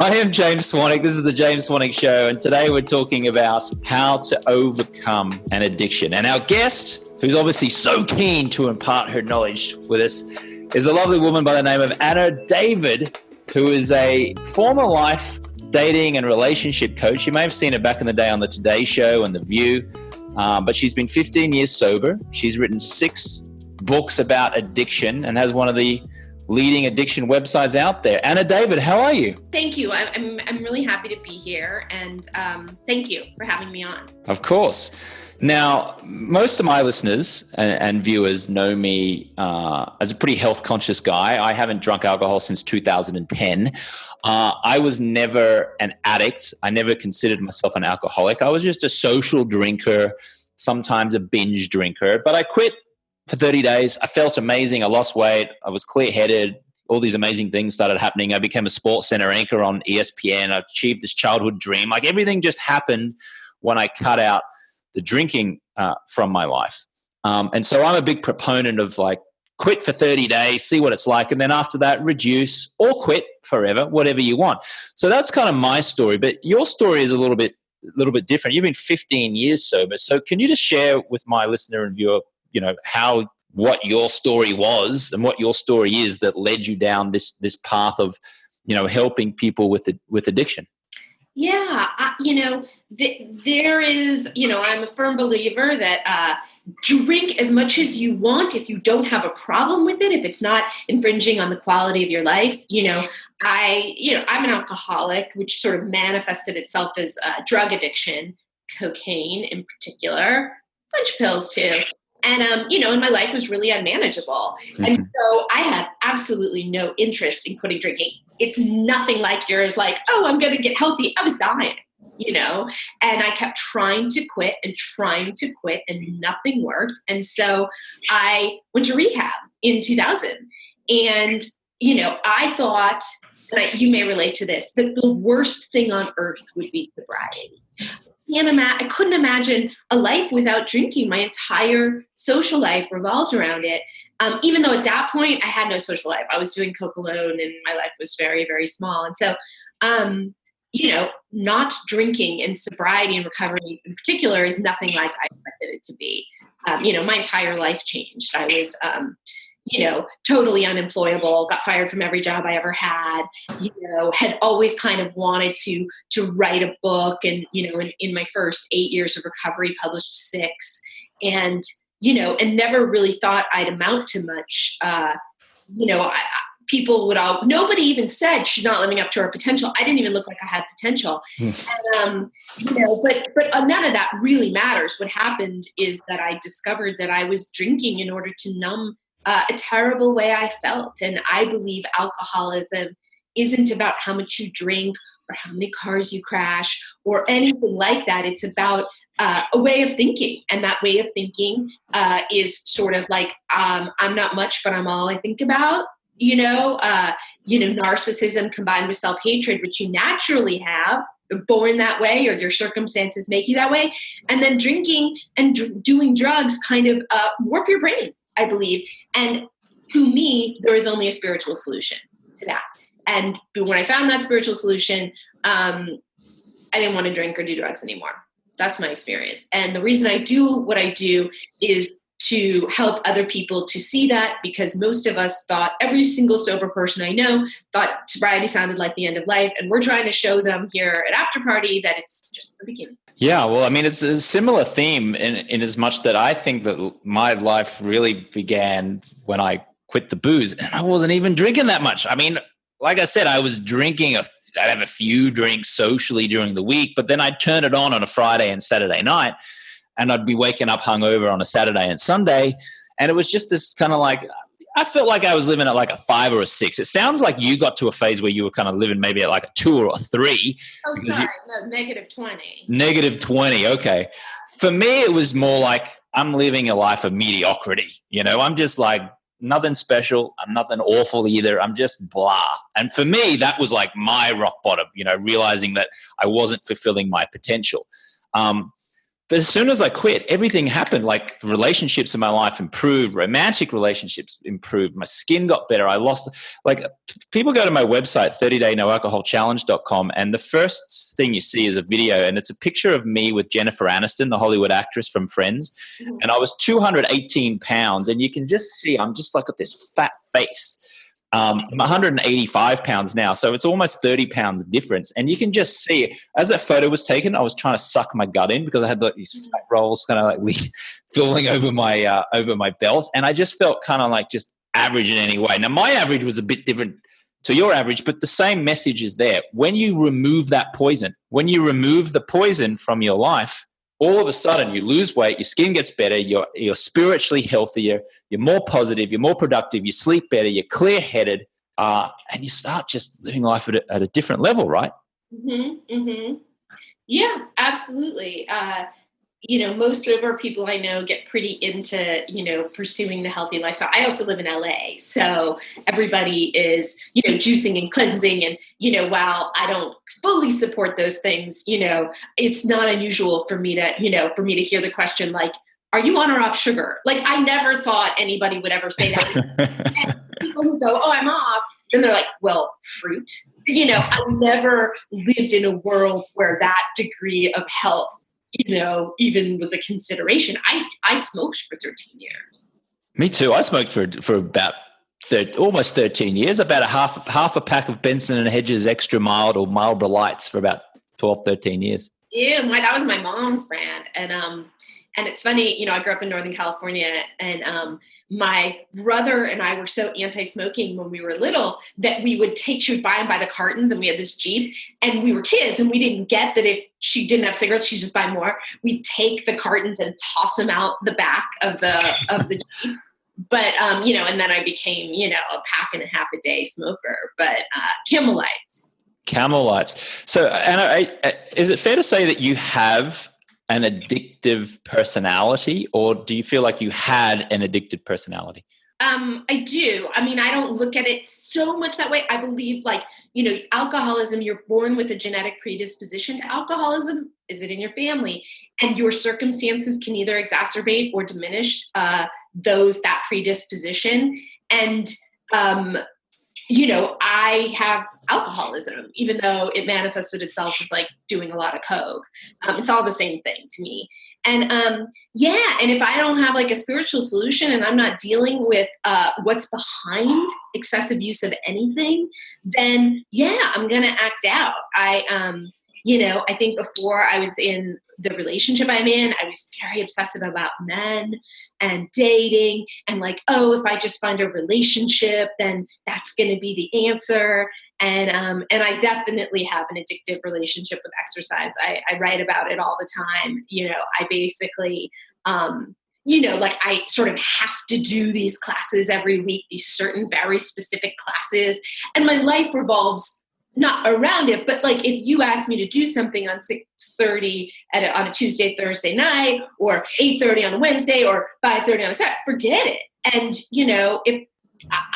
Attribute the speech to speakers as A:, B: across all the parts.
A: I am James Swanwick. This is the James Swanwick Show, and today we're talking about how to overcome an addiction. And our guest, who's obviously so keen to impart her knowledge with us, is a lovely woman by the name of Anna David, who is a former life dating and relationship coach. You may have seen her back in the day on the Today Show and The View, but she's been 15 years sober. She's written 6 books about addiction and has one of the leading addiction websites out there. Anna David, how are you?
B: Thank you. I'm really happy to be here, and thank you for having me on.
A: Of course. Now, most of my listeners and viewers know me as a pretty health conscious guy. I haven't drunk alcohol since 2010. I was never an addict. I never considered myself an alcoholic. I was just a social drinker, sometimes a binge drinker, but I quit for 30 days. I felt amazing. I lost weight. I was clear-headed. All these amazing things started happening. I became a sports center anchor on ESPN. I achieved this childhood dream. Like everything just happened when I cut out the drinking from my life. And so I'm a big proponent of like quit for 30 days, see what it's like. And then after that, reduce or quit forever, whatever you want. So that's kind of my story. But your story is a little bit different. You've been 15 years sober. So can you just share with my listener and viewer, what your story was and what your story is that led you down this path of, helping people with addiction?
B: Yeah, there is, I'm a firm believer that drink as much as you want if you don't have a problem with it, if it's not infringing on the quality of your life. I'm an alcoholic, which sort of manifested itself as drug addiction, cocaine in particular, a bunch of pills too. And, and my life was really unmanageable. Mm-hmm. And so I had absolutely no interest in quitting drinking. It's nothing like yours, like, oh, I'm going to get healthy. I was dying, and I kept trying to quit, and nothing worked. And so I went to rehab in 2000. And, I thought, and you may relate to this, that the worst thing on earth would be sobriety. I couldn't imagine a life without drinking. My entire social life revolved around it. Even though at that point I had no social life, I was doing coke alone and my life was very, very small. And so, not drinking and sobriety and recovery in particular is nothing like I expected it to be. My entire life changed. I was, totally unemployable, got fired from every job I ever had, had always kind of wanted to write a book. And, in my first 8 years of recovery, published 6 and never really thought I'd amount to much. People nobody even said she's not living up to her potential. I didn't even look like I had potential. And, but none of that really matters. What happened is that I discovered that I was drinking in order to numb a terrible way I felt. And I believe alcoholism isn't about how much you drink or how many cars you crash or anything like that. It's about a way of thinking. And that way of thinking is sort of like, I'm not much, but I'm all I think about, narcissism combined with self-hatred, which you naturally have. You're born that way or your circumstances make you that way. And then drinking and doing drugs kind of warp your brain, I believe. And to me, there is only a spiritual solution to that. And when I found that spiritual solution, I didn't want to drink or do drugs anymore. That's my experience. And the reason I do what I do is to help other people to see that, because most of us thought, every single sober person I know thought sobriety sounded like the end of life. And we're trying to show them here at After Party that it's just the beginning.
A: Yeah, well, I mean, it's a similar theme in as much that I think that my life really began when I quit the booze, and I wasn't even drinking that much. I mean, like I said, I was drinking, I'd have a few drinks socially during the week, but then I'd turn it on a Friday and Saturday night, and I'd be waking up hungover on a Saturday and Sunday, and it was just this kind of like, I felt like I was living at like a 5 or a 6. It sounds like you got to a phase where you were kind of living maybe at like a 2 or a 3.
B: Oh, sorry. No, -20.
A: -20. Okay. For me, it was more like I'm living a life of mediocrity. I'm just like nothing special. I'm nothing awful either. I'm just blah. And for me, that was like my rock bottom, realizing that I wasn't fulfilling my potential. But as soon as I quit, everything happened. Like relationships in my life improved, romantic relationships improved, my skin got better. I lost, like, people go to my website, 30daynoalcoholchallenge.com, and the first thing you see is a video, and it's a picture of me with Jennifer Aniston, the Hollywood actress from Friends. And I was 218 pounds, and you can just see I'm just like got this fat face. I'm 185 pounds now, so it's almost 30 pounds difference. And you can just see, as that photo was taken, I was trying to suck my gut in because I had like these fat rolls kind of like filling over my belt, and I just felt kind of like just average in any way. Now, my average was a bit different to your average, but the same message is there. When you remove that poison, when you remove the poison from your life, all of a sudden you lose weight, your skin gets better, you're spiritually healthier, you're more positive, you're more productive, you sleep better, you're clear-headed, and you start just living life at a different level, right?
B: Mm-hmm, mm-hmm. Yeah, absolutely. Most sober people I know get pretty into, pursuing the healthy lifestyle. I also live in LA, so everybody is, juicing and cleansing. And, while I don't fully support those things, it's not unusual for me to hear the question, like, are you on or off sugar? Like, I never thought anybody would ever say that. And people who go, oh, I'm off, then they're like, well, fruit. I never lived in a world where that degree of health even was a consideration. I smoked for 13 years.
A: Me too. I smoked for about almost 13 years, about half a pack of Benson and Hedges extra mild or Marlboro Lights for about 12, 13 years.
B: Yeah, that was my mom's brand. And it's funny, I grew up in Northern California, and my brother and I were so anti-smoking when we were little that she would buy and buy the cartons, and we had this Jeep, and we were kids, and we didn't get that if she didn't have cigarettes, she'd just buy more. We'd take the cartons and toss them out the back of the Jeep. But, and then I became, a pack and a half a day smoker, but Camel Lights.
A: Camel Lights. So, Anna, is it fair to say that you have an addictive personality, or do you feel like you had an addicted personality?
B: I do. I mean, I don't look at it so much that way. I believe, like, alcoholism, you're born with a genetic predisposition to alcoholism. Is it in your family? And your circumstances can either exacerbate or diminish that predisposition. And, I have alcoholism, even though it manifested itself as like doing a lot of coke. It's all the same thing to me. And and if I don't have like a spiritual solution and I'm not dealing with what's behind excessive use of anything, then I'm gonna act out. I think before I was in the relationship I'm in, I was very obsessive about men and dating, and like, oh, if I just find a relationship, then that's going to be the answer. And I definitely have an addictive relationship with exercise. I write about it all the time. I basically, like I sort of have to do these classes every week, these certain very specific classes, and my life revolves not around it, but like if you ask me to do something on 6:30 on a Tuesday, Thursday night, or 8:30 on a Wednesday, or 5:30 on a Saturday, forget it. And if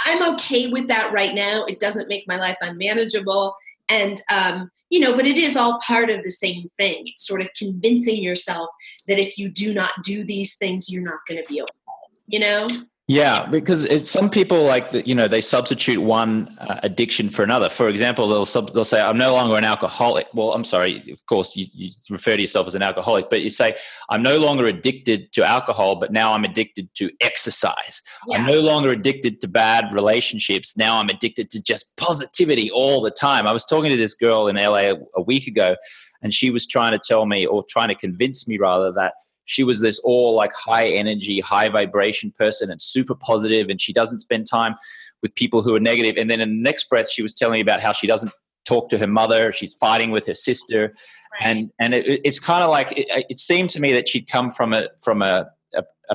B: I'm okay with that right now, it doesn't make my life unmanageable. And but it is all part of the same thing. It's sort of convincing yourself that if you do not do these things, you're not going to be okay.
A: Yeah, because some people like that, they substitute one addiction for another. For example, they'll say, I'm no longer an alcoholic. Well, I'm sorry, of course, you refer to yourself as an alcoholic, but you say, I'm no longer addicted to alcohol, but now I'm addicted to exercise. Yeah. I'm no longer addicted to bad relationships. Now I'm addicted to just positivity all the time. I was talking to this girl in LA a week ago, and she was trying to tell me, or trying to convince me rather, that she was this all like high energy, high vibration person and super positive, and she doesn't spend time with people who are negative. And then in the next breath, she was telling me about how she doesn't talk to her mother. She's fighting with her sister. Right. And it's kind of like, it seemed to me that she'd come from a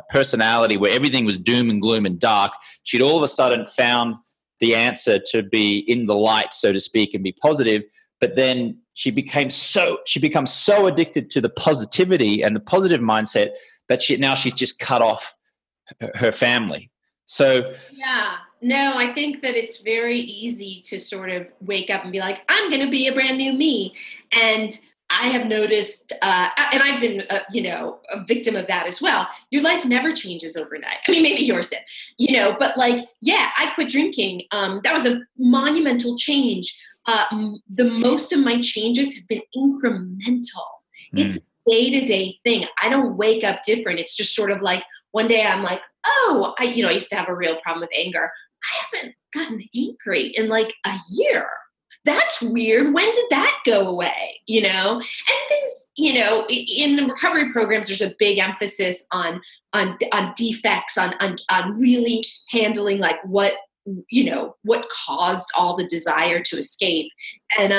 A: personality where everything was doom and gloom and dark. She'd all of a sudden found the answer to be in the light, so to speak, and be positive. But then she becomes so addicted to the positivity and the positive mindset that she's just cut off her family. So
B: no, I think that it's very easy to sort of wake up and be like, I'm going to be a brand new me. And I have noticed, and I've been, a victim of that as well. Your life never changes overnight. I mean, maybe yours did, but like, yeah, I quit drinking. That was a monumental change. The most of my changes have been incremental. It's
A: Mm.
B: a day-to-day thing. I don't wake up different. It's just sort of like one day I'm like, oh, I used to have a real problem with anger. I haven't gotten angry in like a year. That's weird. When did that go away? And things, in the recovery programs, there's a big emphasis on defects, on really handling like what caused all the desire to escape. And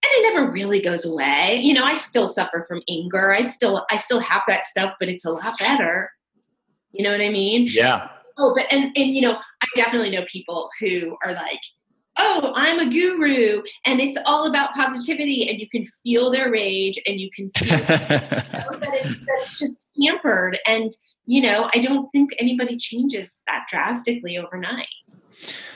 B: it never really goes away. I still suffer from anger. I still have that stuff, but it's a lot better. You know what I mean?
A: Yeah.
B: Oh, but and I definitely know people who are like, oh, I'm a guru and it's all about positivity, and you can feel their rage and you can feel that it's just hampered. And I don't think anybody changes that drastically overnight.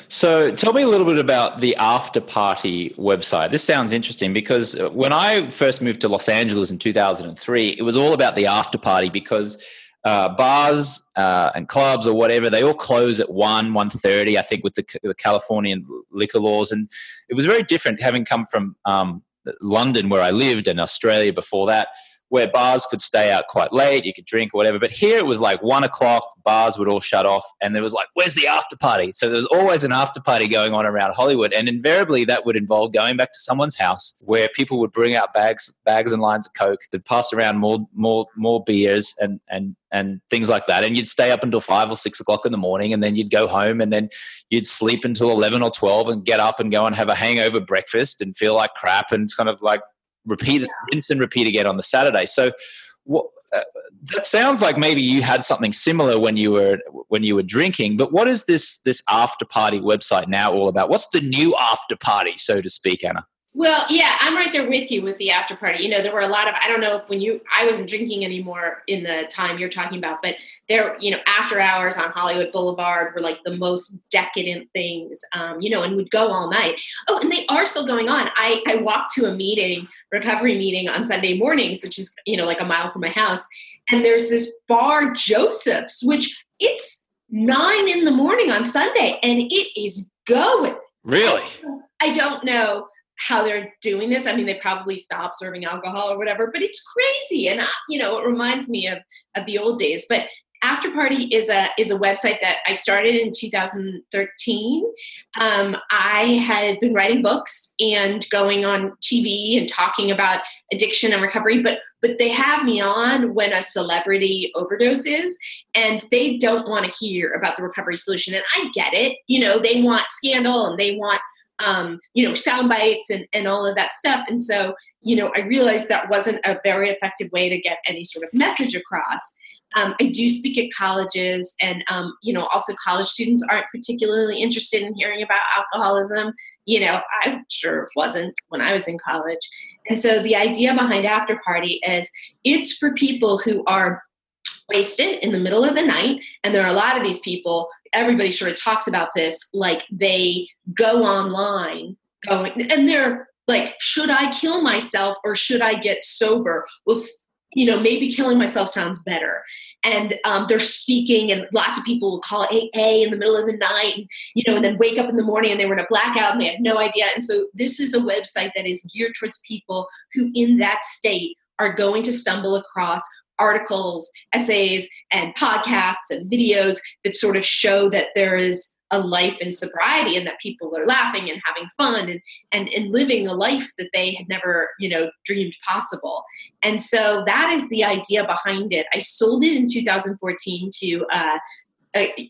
A: So tell me a little bit about the After Party website. This sounds interesting because when I first moved to Los Angeles in 2003, it was all about the after party because bars and clubs or whatever, they all close at 1:30, I think, with the Californian liquor laws. And it was very different having come from London, where I lived, and Australia before that, where bars could stay out quite late, you could drink or whatever. But here it was like 1:00, bars would all shut off, and there was like, where's the after party? So there was always an after party going on around Hollywood, and invariably that would involve going back to someone's house where people would bring out bags and lines of Coke, they'd pass around more beers and things like that, and you'd stay up until 5 or 6 o'clock in the morning, and then you'd go home, and then you'd sleep until 11 or 12 and get up and go and have a hangover breakfast and feel like crap, and it's kind of like rinse and repeat again on the Saturday. So that sounds like maybe you had something similar when you were drinking. But what is this after party website now all about? What's the new after party, so to speak, Anna?
B: Well, yeah, I'm right there with you with the after party. There were a lot of, I don't know if I wasn't drinking anymore in the time you're talking about, but there, after hours on Hollywood Boulevard were like the most decadent things, and we'd go all night. Oh, and they are still going on. I walked to a recovery meeting on Sunday mornings, which is, like a mile from my house. And there's this bar, Joseph's, which it's 9 a.m. on Sunday and it is going.
A: Really?
B: I don't know how they're doing this. I mean, they probably stopped serving alcohol or whatever, but it's crazy. And, it reminds me of the old days. But After Party is a website that I started in 2013. I had been writing books and going on TV and talking about addiction and recovery, but they have me on when a celebrity overdoses and they don't want to hear about the recovery solution. And I get it. They want scandal and they want sound bites and all of that stuff. And so, I realized that wasn't a very effective way to get any sort of message across. I do speak at colleges and, also college students aren't particularly interested in hearing about alcoholism. I sure wasn't when I was in college. And so the idea behind After Party is it's for people who are wasted in the middle of the night. And there are a lot of these people, everybody sort of talks about this, like they go online and they're like, should I kill myself or should I get sober? Well, maybe killing myself sounds better. And they're seeking, and lots of people will call AA in the middle of the night, and then wake up in the morning and they were in a blackout and they had no idea. And so this is a website that is geared towards people who in that state are going to stumble across articles, essays, and podcasts and videos that sort of show that there is a life in sobriety and that people are laughing and having fun and living a life that they had never, dreamed possible. And so that is the idea behind it. I sold it in 2014 to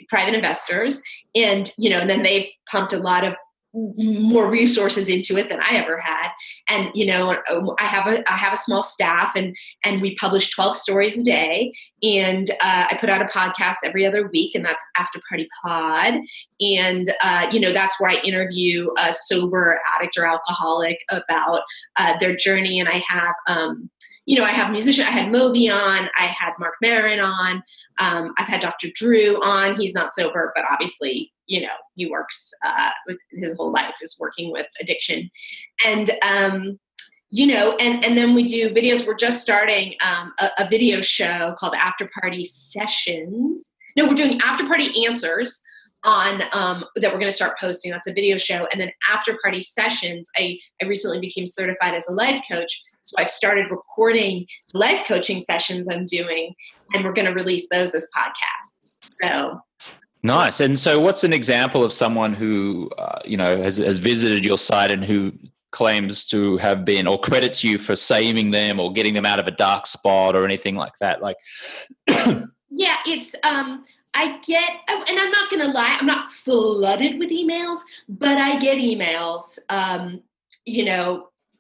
B: private investors and then they pumped a lot of more resources into it than I ever had. And, I have a small staff and we publish 12 stories a day. And I put out a podcast every other week, and that's After Party Pod. And, that's where I interview a sober addict or alcoholic about their journey. And I have, I have musicians. I had Moby on. I had Mark Maron on. I've had Dr. Drew on. He's not sober, but obviously, he works with his whole life is working with addiction. And and then we do videos. We're just starting a video show called After Party Sessions. No, we're doing After Party Answers on that we're going to start posting. That's a video show. And then After Party Sessions, I recently became certified as a life coach. So I've started recording life coaching sessions I'm doing, and we're going to release those as podcasts. So
A: nice. And so what's an example of someone who, has visited your site and who claims to have been, or credits you for saving them or getting them out of a dark spot or anything like that? Like,
B: yeah, it's, I get, and I'm not going to lie, I'm not flooded with emails, but I get emails,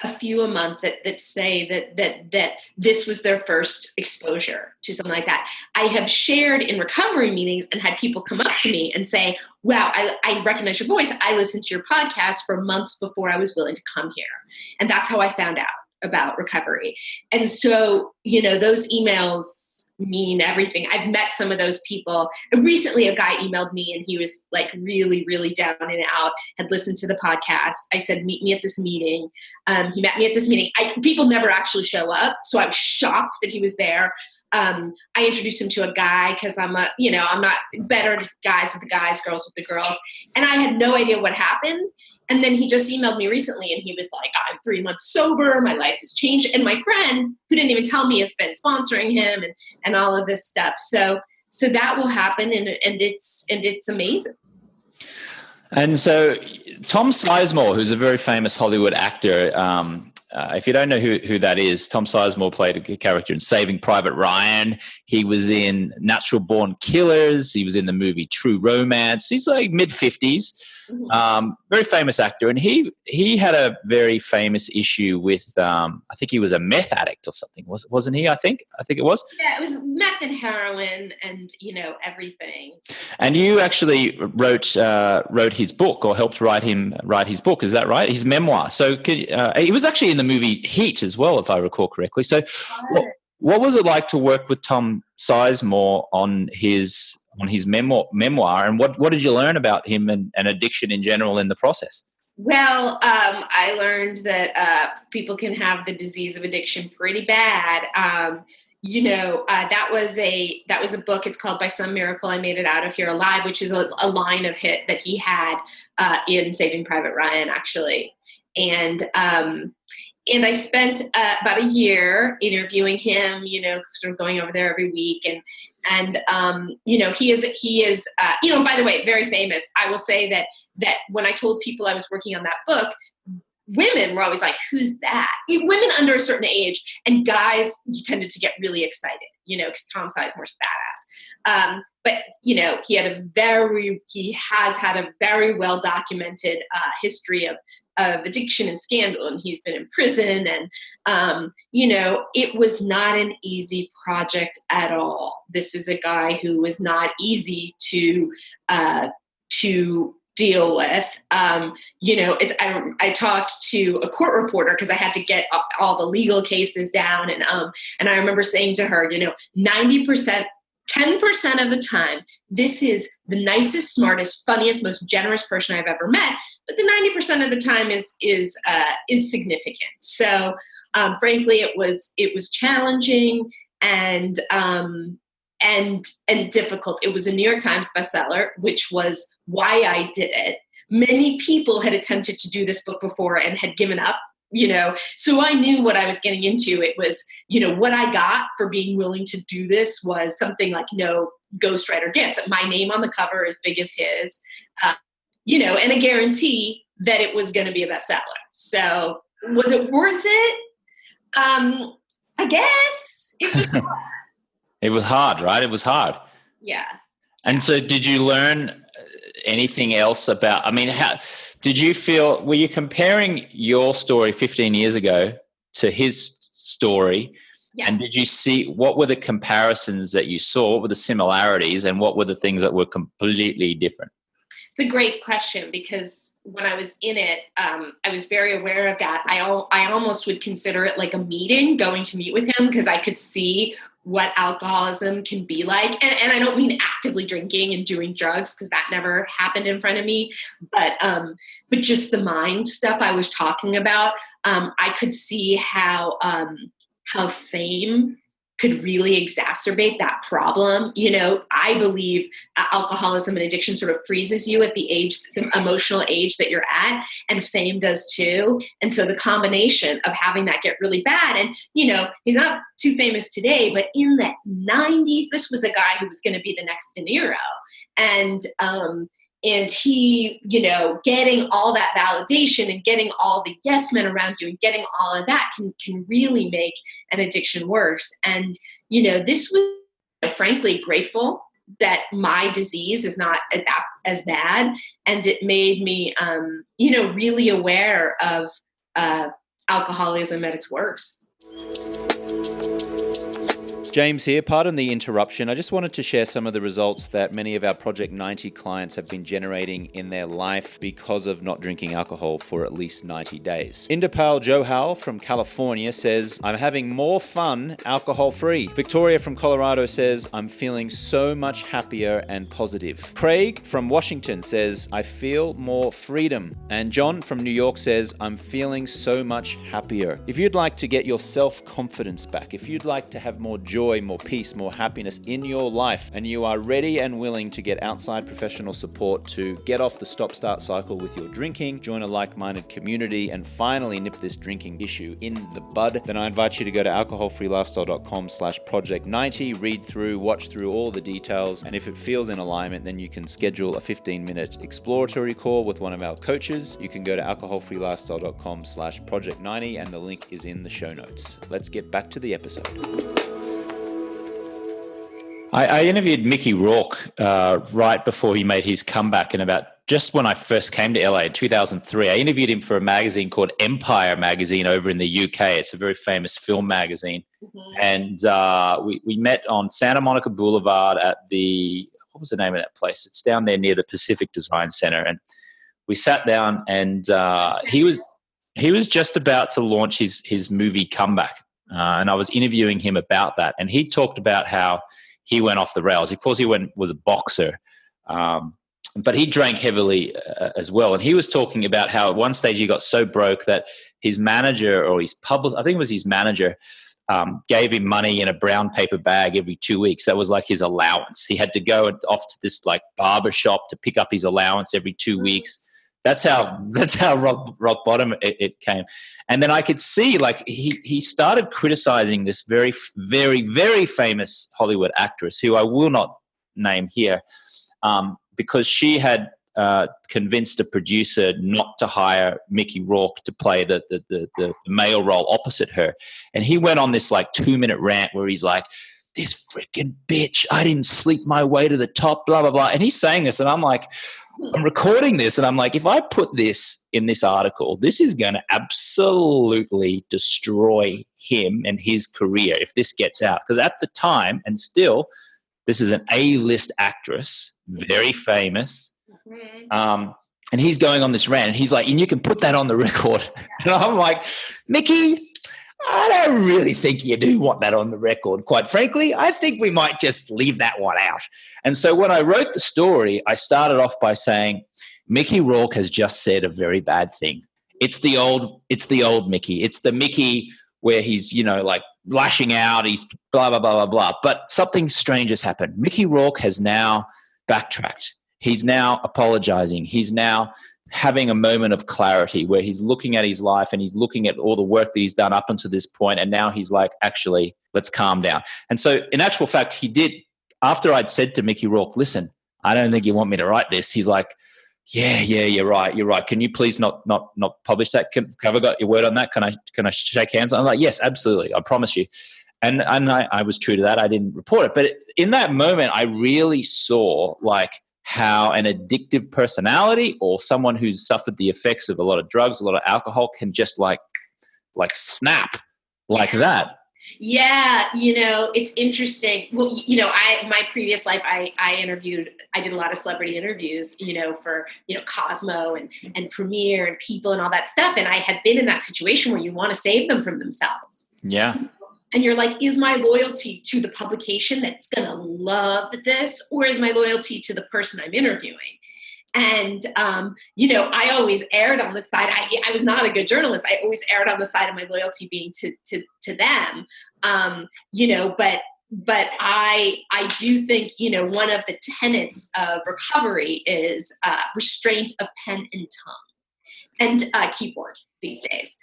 B: a few a month that say that this was their first exposure to something like that. I have shared in recovery meetings and had people come up to me and say, wow, I recognize your voice. I listened to your podcast for months before I was willing to come here. And that's how I found out about recovery. And so, those emails mean everything. I've met some of those people. Recently, a guy emailed me and he was like really, really down and out, had listened to the podcast. I said, meet me at this meeting. He met me at this meeting. People never actually show up. So I was shocked that he was there. I introduced him to a guy because I'm not better guys with the guys, girls with the girls. And I had no idea what happened. And then he just emailed me recently and he was like, I'm 3 months sober. My life has changed. And my friend, who didn't even tell me, has been sponsoring him and all of this stuff. So that will happen. And it's amazing.
A: And so Tom Sizemore, who's a very famous Hollywood actor, if you don't know who that is, Tom Sizemore played a character in Saving Private Ryan. He was in Natural Born Killers. He was in the movie True Romance. He's like mid-50s. Very famous actor. And he had a very famous issue with, I think he was a meth addict or something. Wasn't he? I think it was.
B: Yeah, it was meth and heroin and, everything.
A: And you actually wrote his book, or helped write his book. Is that right? His memoir. So he was actually in the movie Heat as well, if I recall correctly. So what was it like to work with Tom Sizemore on his memoir, and what did you learn about him and addiction in general in the process?
B: Well, I learned that people can have the disease of addiction pretty bad. That was a book. It's called By Some Miracle I Made It Out of Here Alive, which is a line of hit that he had in Saving Private Ryan, actually. And I spent about a year interviewing him, sort of going over there every week. And he is by the way, very famous. I will say that when I told people I was working on that book, women were always like, who's that? Women under a certain age, and guys tended to get really excited, because Tom Sizemore's badass. But he has had a very well documented history of addiction and scandal, and he's been in prison, and it was not an easy project at all. This is a guy who was not easy to deal with. I talked to a court reporter because I had to get all the legal cases down, and I remember saying to her, 90%. 10% of the time, this is the nicest, smartest, funniest, most generous person I've ever met. But the 90% of the time is significant. So, frankly, it was challenging and difficult. It was a New York Times bestseller, which was why I did it. Many people had attempted to do this book before and had given up. So I knew what I was getting into. It was, what I got for being willing to do this was something like no ghostwriter gets. My name on the cover as big as his, and a guarantee that it was going to be a bestseller. So was it worth it? I guess it was hard.
A: It was hard, right? It was hard.
B: Yeah.
A: And so did you learn anything else about, how did you feel, were you comparing your story 15 years ago to his story? Yes. And did you see, what were the comparisons that you saw? What were the similarities, and what were the things that were completely different?
B: It's a great question, because when I was in it, I was very aware of that. I almost would consider it like a meeting, going to meet with him, because I could see what alcoholism can be like. And I don't mean actively drinking and doing drugs, because that never happened in front of me, but just the mind stuff I was talking about. I could see how fame could really exacerbate that problem. I believe alcoholism and addiction sort of freezes you at the emotional age that you're at, and fame does too. And so the combination of having that get really bad, and, he's not too famous today, but in the 90s, this was a guy who was going to be the next De Niro. And he, getting all that validation and getting all the yes men around you and getting all of that can really make an addiction worse. And, this was frankly grateful that my disease is not as bad. And it made me, really aware of alcoholism at its worst.
A: James here. Pardon the interruption. I just wanted to share some of the results that many of our Project 90 clients have been generating in their life because of not drinking alcohol for at least 90 days. Indapal Johal from California says, I'm having more fun alcohol-free. Victoria from Colorado says, I'm feeling so much happier and positive. Craig from Washington says, I feel more freedom. And John from New York says, I'm feeling so much happier. If you'd like to get your self-confidence back, if you'd like to have more joy, more peace, more happiness in your life, and you are ready and willing to get outside professional support to get off the stop-start cycle with your drinking, join a like-minded community, and finally nip this drinking issue in the bud, then I invite you to go to alcoholfreelifestyle.com/project90, read through, watch through all the details, and if it feels in alignment, then you can schedule a 15-minute exploratory call with one of our coaches. You can go to alcoholfreelifestyle.com/project90, and the link is in the show notes. Let's get back to the episode. I interviewed Mickey Rourke right before he made his comeback, and just when I first came to LA in 2003. I interviewed him for a magazine called Empire Magazine over in the UK. It's a very famous film magazine. Mm-hmm. And we met on Santa Monica Boulevard at what was the name of that place? It's down there near the Pacific Design Center. And we sat down, and he was just about to launch his movie Comeback. And I was interviewing him about that. And he talked about how he went off the rails. Of course, he was a boxer, but he drank heavily as well. And he was talking about how at one stage he got so broke that his manager, or I think it was his manager, gave him money in a brown paper bag every 2 weeks. That was like his allowance. He had to go off to this like barber shop to pick up his allowance every 2 weeks. That's how rock bottom it came. And then I could see, like, he started criticizing this very, very, very famous Hollywood actress, who I will not name here, because she had convinced a producer not to hire Mickey Rourke to play the male role opposite her. And he went on this like 2-minute rant where he's like, this freaking bitch, I didn't sleep my way to the top, blah, blah, blah. And he's saying this, and I'm like, I'm recording this, and I'm like, if I put this in this article, this is going to absolutely destroy him and his career if this gets out. Because at the time, and still, this is an A-list actress, very famous, and he's going on this rant, and he's like, and you can put that on the record. And I'm like, Mickey, I don't really think you do want that on the record. Quite frankly, I think we might just leave that one out. And so when I wrote the story, I started off by saying, Mickey Rourke has just said a very bad thing. It's the old Mickey. It's the Mickey where he's, like lashing out. He's blah, blah, blah, blah, blah. But something strange has happened. Mickey Rourke has now backtracked. He's now apologizing. He's now having a moment of clarity where he's looking at his life and he's looking at all the work that he's done up until this point, and now he's like, actually, let's calm down. And so in actual fact, he did, after I'd said to Mickey Rourke, listen, I don't think you want me to write this. He's like, yeah, you're right. Can you please not publish that? Have I got your word on that? Can I shake hands? I'm like, yes, absolutely. I promise you. And I was true to that. I didn't report it. But in that moment, I really saw like how an addictive personality or someone who's suffered the effects of a lot of drugs, a lot of alcohol, can just like snap like that.
B: Yeah, it's interesting. Well, my previous life, I did a lot of celebrity interviews, for, Cosmo and Premiere and People and all that stuff. And I had been in that situation where you want to save them from themselves.
A: Yeah.
B: And you're like, is my loyalty to the publication that's going to love this, or is my loyalty to the person I'm interviewing? And, I always erred on the side. I was not a good journalist. I always erred on the side of my loyalty being to them. But I do think, one of the tenets of recovery is restraint of pen and tongue and keyboard these days,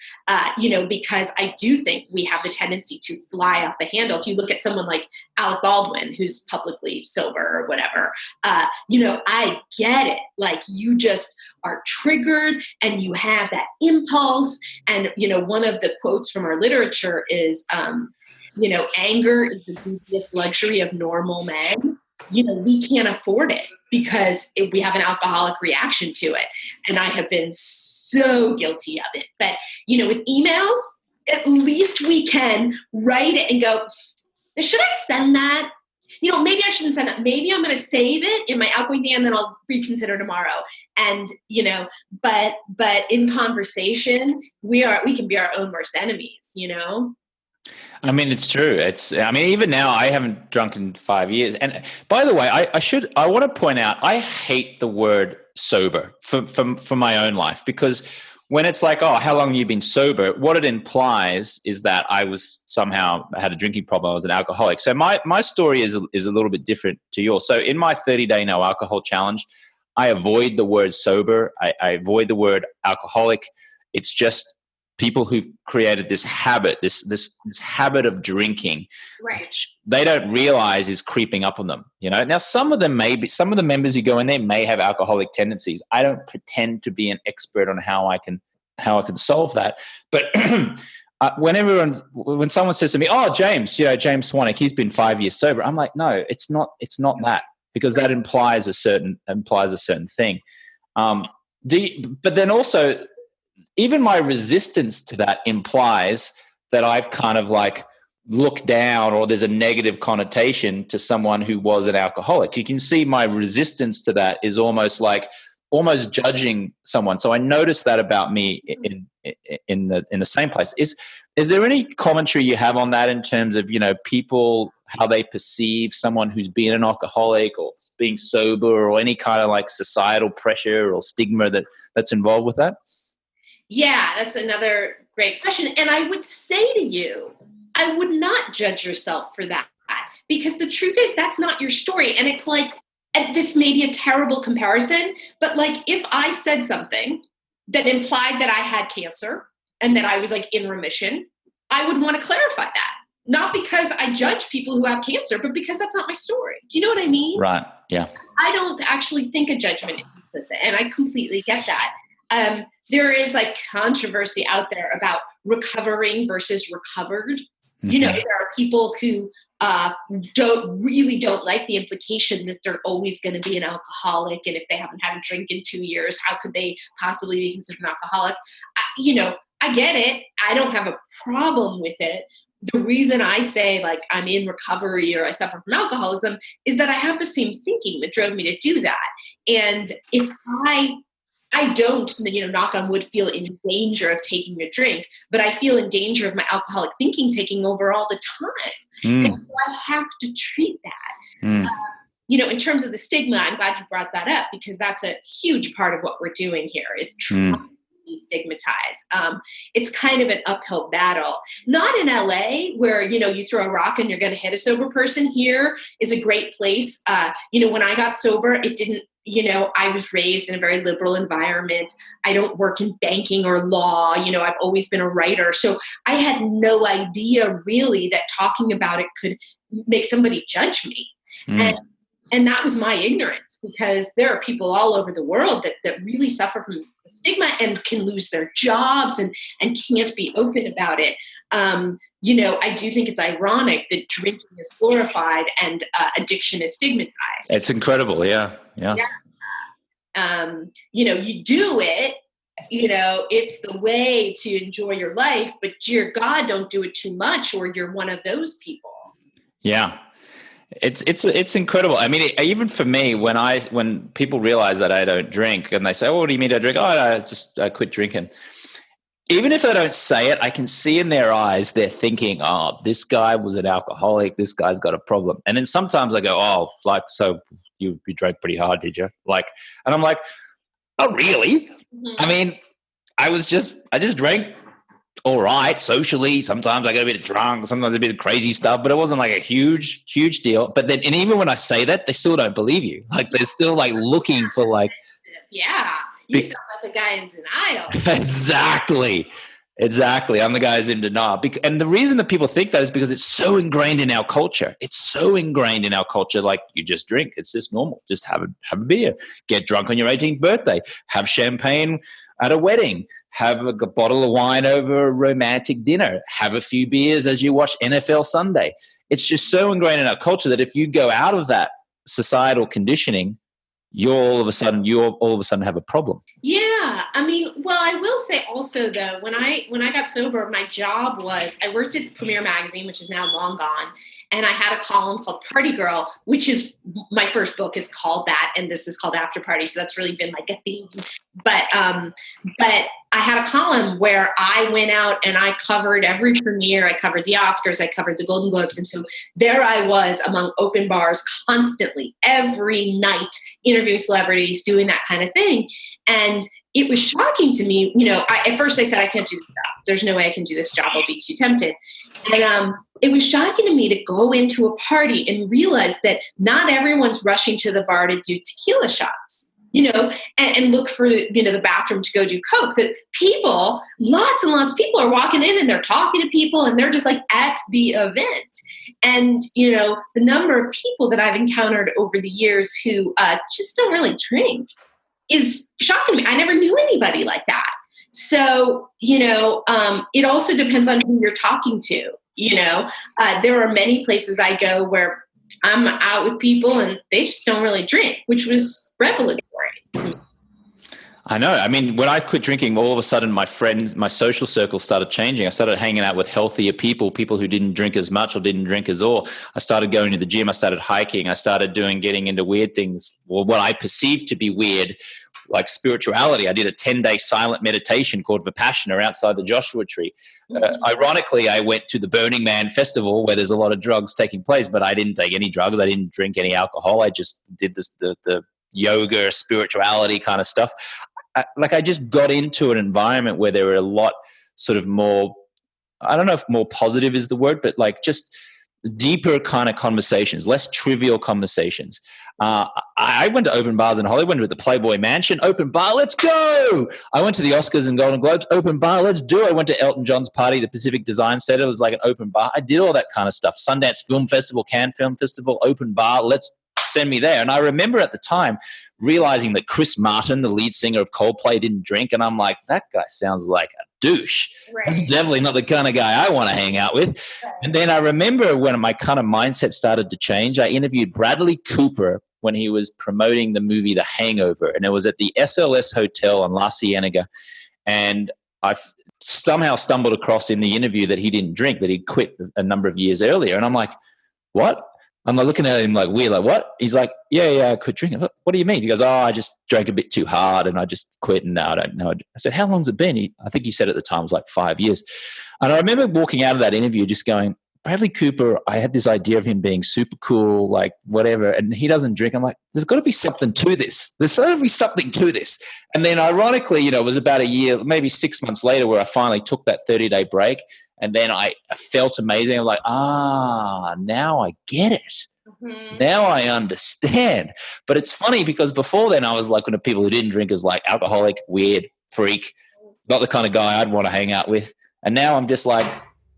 B: because I do think we have the tendency to fly off the handle. If you look at someone like Alec Baldwin, who's publicly sober or whatever, I get it. Like, you just are triggered and you have that impulse. And, one of the quotes from our literature is, anger is the dubious luxury of normal men. We can't afford it because we have an alcoholic reaction to it. And I have been so guilty of it. But, with emails, at least we can write it and go, should I send that? Maybe I shouldn't send that. Maybe I'm going to save it in my outgoing thing and then I'll reconsider tomorrow. And, but in conversation, we can be our own worst enemies,
A: I mean, it's true. Even now, I haven't drunk in 5 years. And by the way, I want to point out, I hate the word sober for my own life, because when it's like, oh, how long have you been sober? What it implies is that I had a drinking problem. I was an alcoholic. So my story is a little bit different to yours. So in my 30-day no alcohol challenge, I avoid the word sober. I avoid the word alcoholic. It's just people who've created this habit, this habit of drinking,
B: right,
A: which they don't realize is creeping up on them. Now some of the members who go in there may have alcoholic tendencies. I don't pretend to be an expert on how I can solve that. But when someone says to me, "Oh, James Swanwick, he's been 5 years sober," I'm like, no, it's not that, because that implies a certain thing. But then also, even my resistance to that implies that I've kind of like looked down, or there's a negative connotation to someone who was an alcoholic. You can see my resistance to that is almost judging someone. So I noticed that about me in the same place. Is there any commentary you have on that in terms of, people, how they perceive someone who's been an alcoholic or being sober, or any kind of like societal pressure or stigma that's involved with that?
B: Yeah, that's another great question. And I would say to you, I would not judge yourself for that, because the truth is that's not your story. And it's like, this may be a terrible comparison, but like, if I said something that implied that I had cancer and that I was like in remission, I would want to clarify that. Not because I judge people who have cancer, but because that's not my story. Do you know what I mean?
A: Right. Yeah.
B: I don't actually think a judgment is implicit, and I completely get that. There is like controversy out there about recovering versus recovered.
A: Mm-hmm.
B: There are people who don't like the implication that they're always going to be an alcoholic, and if they haven't had a drink in 2 years, how could they possibly be considered an alcoholic? I get it. I don't have a problem with it. The reason I say like I'm in recovery or I suffer from alcoholism is that I have the same thinking that drove me to do that. And if I don't, knock on wood, feel in danger of taking a drink, but I feel in danger of my alcoholic thinking taking over all the time. And so I have to treat that. In terms of the stigma, I'm glad you brought that up, because that's a huge part of what we're doing here is trying to destigmatize. It's kind of an uphill battle. Not in LA where, you throw a rock and you're going to hit a sober person. Here is a great place. When I got sober, it didn't, I was raised in a very liberal environment. I don't work in banking or law. I've always been a writer. So I had no idea really that talking about it could make somebody judge me. And that was my ignorance, because there are people all over the world that really suffer from stigma and can lose their jobs and can't be open about it. I do think it's ironic that drinking is glorified and addiction is stigmatized.
A: It's incredible. Yeah.
B: You do it, it's the way to enjoy your life, but dear God, don't do it too much or you're one of those people.
A: Yeah. It's incredible. I mean, even for me, when people realize that I don't drink and they say, "Oh, what do you mean I drink?" "Oh, I quit drinking." even if they don't say it, I can see in their eyes they're thinking, "Oh, this guy was an alcoholic. This guy's got a problem." And then sometimes I go, "Oh, like so you drank pretty hard, did you?" Like, and I'm like, "Oh, really? I mean, I just drank all right socially. Sometimes I got a bit drunk, sometimes a bit of crazy stuff, but it wasn't like a huge deal." But then, and even when I say that, they still don't believe you. Like they're still like looking for like,
B: yeah, you sound like the guy in denial.
A: Exactly. I'm the guy who's in denial. And the reason that people think that is because it's so ingrained in our culture. It's so ingrained in our culture. Like, you just drink. It's just normal. Just have a beer. Get drunk on your 18th birthday. Have champagne at a wedding. Have a bottle of wine over a romantic dinner. Have a few beers as you watch NFL Sunday. It's just so ingrained in our culture that if you go out of that societal conditioning, you all of a sudden have a problem.
B: Yeah, I mean, well, I will say also though, when I got sober, my job was I worked at Premiere Magazine, which is now long gone, and I had a column called Party Girl, which is my first book is called that, and this is called After Party, so that's really been like a theme. But I had a column where I went out and I covered every premiere. I covered the Oscars, I covered the Golden Globes, and so there I was among open bars constantly, every night, interviewing celebrities, doing that kind of thing. And it was shocking to me, at first I said, I can't do this job. There's no way I can do this job. I'll be too tempted. And it was shocking to me to go into a party and realize that not everyone's rushing to the bar to do tequila shots, and look for, the bathroom to go do Coke. That people, lots and lots of people are walking in and they're talking to people and they're just like at the event. And, the number of people that I've encountered over the years who just don't really drink is shocking me. I never knew anybody like that. So, it also depends on who you're talking to. There are many places I go where I'm out with people and they just don't really drink, which was revelatory to me.
A: I know. I mean, when I quit drinking, all of a sudden my social circle started changing. I started hanging out with healthier people who didn't drink as much or didn't drink as all. I started going to the gym. I started hiking. I started getting into weird things, or what I perceived to be weird, like spirituality. I did a 10-day silent meditation called Vipassana outside the Joshua Tree. Ironically, I went to the Burning Man festival where there's a lot of drugs taking place, but I didn't take any drugs. I didn't drink any alcohol. I just did the yoga, spirituality kind of stuff. I just got into an environment where there were a lot sort of more, I don't know if more positive is the word, but like just deeper kind of conversations, less trivial conversations. I went to open bars in Hollywood, went to the Playboy Mansion, open bar, let's go. I went to the Oscars and Golden Globes, open bar, let's do it. I went to Elton John's party, the Pacific Design Center. It was like an open bar. I did all that kind of stuff. Sundance Film Festival, Cannes Film Festival, open bar, let's send me there. And I remember at the time realizing that Chris Martin, the lead singer of Coldplay, didn't drink. And I'm like, that guy sounds like a douche. Right. That's definitely not the kind of guy I want to hang out with. Right. And then I remember when my kind of mindset started to change, I interviewed Bradley Cooper when he was promoting the movie The Hangover. And it was at the SLS Hotel on La Cienega. And I somehow stumbled across in the interview that he didn't drink, that he'd quit a number of years earlier. And I'm like, what? I'm like looking at him like weird, like what? He's like, yeah, I quit drinking. What do you mean? He goes, I just drank a bit too hard and I just quit and now I don't know. I said, how long's it been? I think he said at the time it was like 5 years. And I remember walking out of that interview just going, Bradley Cooper, I had this idea of him being super cool, like whatever, and he doesn't drink. I'm like, there's got to be something to this. There's got to be something to this. And then ironically, it was about a year, maybe 6 months later where I finally took that 30-day break. And then I felt amazing. I'm like, now I get it. Mm-hmm. Now I understand. But it's funny because before then I was like one of the people who didn't drink as like alcoholic, weird, freak, not the kind of guy I'd want to hang out with. And now I'm just like,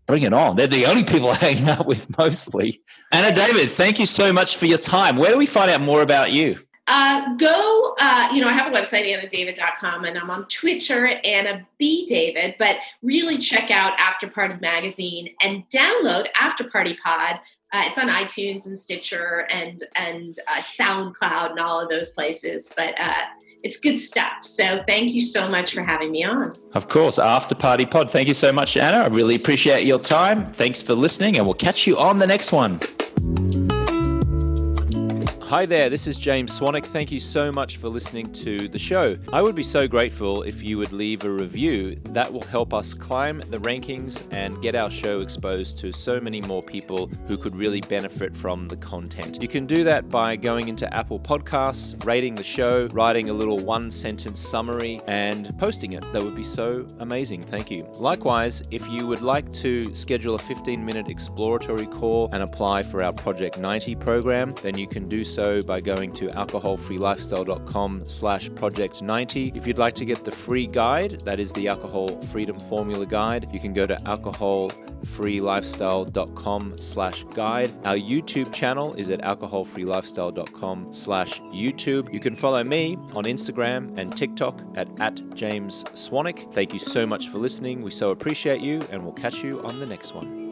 A: bring it on. They're the only people I hang out with mostly. Anna David, thank you so much for your time. Where do we find out more about you?
B: I have a website, annadavid.com, and I'm on Twitter at Anna B. David, but really check out After Party Magazine and download After Party Pod. It's on iTunes and Stitcher and SoundCloud and all of those places, but it's good stuff. So thank you so much for having me on.
A: Of course, After Party Pod. Thank you so much, Anna. I really appreciate your time. Thanks for listening, and we'll catch you on the next one.
C: Hi there, this is James Swanwick. Thank you so much for listening to the show. I would be so grateful if you would leave a review. That will help us climb the rankings and get our show exposed to so many more people who could really benefit from the content. You can do that by going into Apple Podcasts, rating the show, writing a little one-sentence summary, and posting it. That would be so amazing. Thank you. Likewise, if you would like to schedule a 15-minute exploratory call and apply for our Project 90 program, then you can do so by going to alcoholfreelifestyle.com/project90. If you'd like to get the free guide, that is the Alcohol Freedom Formula Guide, you can go to alcoholfreelifestyle.com/guide. Our YouTube channel is at alcoholfreelifestyle.com/YouTube. You can follow me on Instagram and TikTok at James Swanwick. Thank you so much for listening. We so appreciate you, and we'll catch you on the next one.